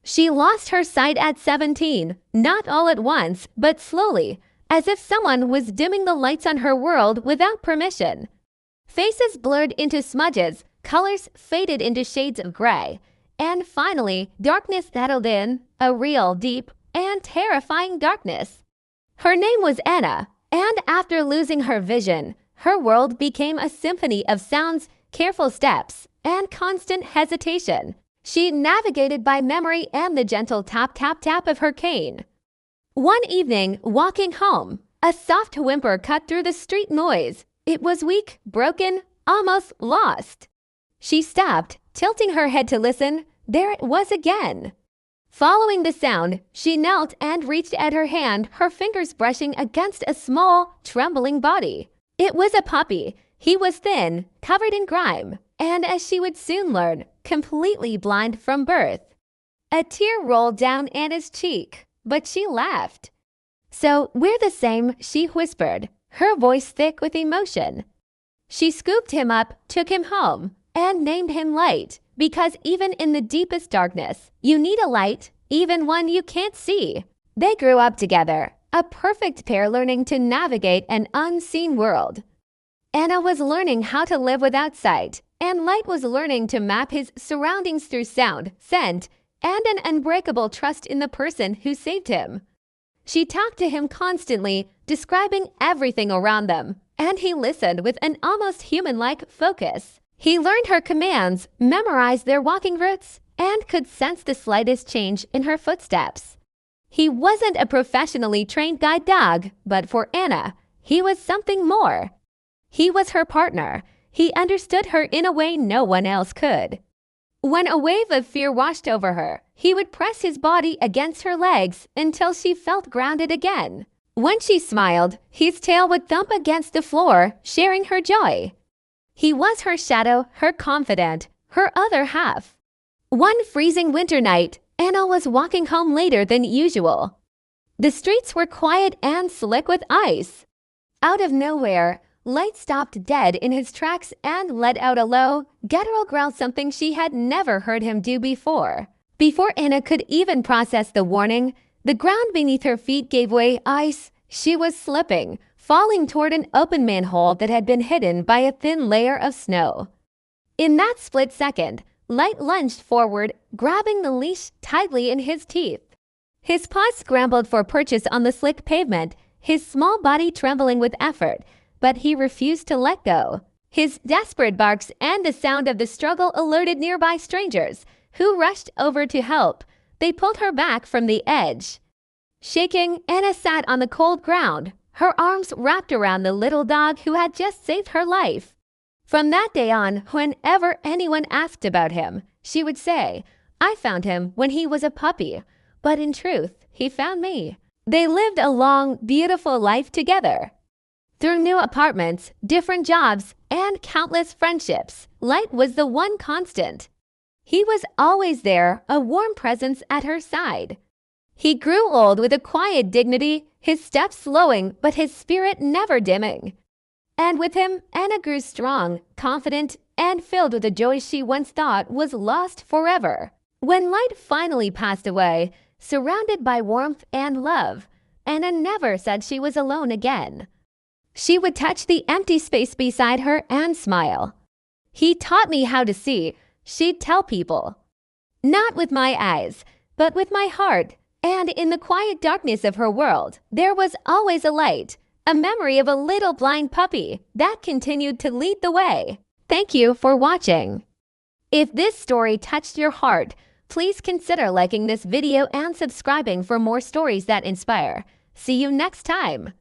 She lost her sight at 17, not all at once, but slowly, as if someone was dimming the lights on her world without permission. Faces blurred into smudges, colors faded into shades of gray, and finally, darkness settled in, a real, deep, and terrifying darkness. Her name was Anna, and after losing her vision, her world became a symphony of sounds, careful steps, and constant hesitation. She navigated by memory and the gentle tap-tap-tap of her cane. One evening, walking home, a soft whimper cut through the street noise. It was weak, broken, almost lost. She stopped, tilting her head to listen. There it was again. Following the sound, she knelt and reached at her hand, her fingers brushing against a small, trembling body. It was a puppy. He was thin, covered in grime, and as she would soon learn, completely blind from birth. A tear rolled down Anna's cheek, but she laughed. "So we're the same," she whispered, her voice thick with emotion. She scooped him up, took him home, and named him Light, because even in the deepest darkness, you need a light, even one you can't see. They grew up together, a perfect pair learning to navigate an unseen world. Anna was learning how to live without sight, and Light was learning to map his surroundings through sound, scent, and an unbreakable trust in the person who saved him. She talked to him constantly, describing everything around them, and he listened with an almost human-like focus. He learned her commands, memorized their walking routes, and could sense the slightest change in her footsteps. He wasn't a professionally trained guide dog, but for Anna, he was something more. He was her partner. He understood her in a way no one else could. When a wave of fear washed over her, he would press his body against her legs until she felt grounded again. When she smiled, his tail would thump against the floor, sharing her joy. He was her shadow, her confidant, her other half. One freezing winter night, Anna was walking home later than usual. The streets were quiet and slick with ice. Out of nowhere, Light stopped dead in his tracks and let out a low, guttural growl, something she had never heard him do before. Before Anna could even process the warning, the ground beneath her feet gave way. Ice. She was slipping, falling toward an open manhole that had been hidden by a thin layer of snow. In that split second, Light lunged forward, grabbing the leash tightly in his teeth. His paws scrambled for purchase on the slick pavement, his small body trembling with effort, but he refused to let go. His desperate barks and the sound of the struggle alerted nearby strangers, who rushed over to help. They pulled her back from the edge. Shaking, Anna sat on the cold ground, her arms wrapped around the little dog who had just saved her life. From that day on, whenever anyone asked about him, she would say, "I found him when he was a puppy, but in truth, he found me." They lived a long, beautiful life together. Through new apartments, different jobs, and countless friendships, Light was the one constant. He was always there, a warm presence at her side. He grew old with a quiet dignity, his steps slowing, but his spirit never dimming. And with him, Anna grew strong, confident, and filled with a joy she once thought was lost forever. When Light finally passed away, surrounded by warmth and love, Anna never said she was alone again. She would touch the empty space beside her and smile. "He taught me how to see," she'd tell people. "Not with my eyes, but with my heart." And in the quiet darkness of her world, there was always a light, a memory of a little blind puppy that continued to lead the way. Thank you for watching. If this story touched your heart, please consider liking this video and subscribing for more stories that inspire. See you next time.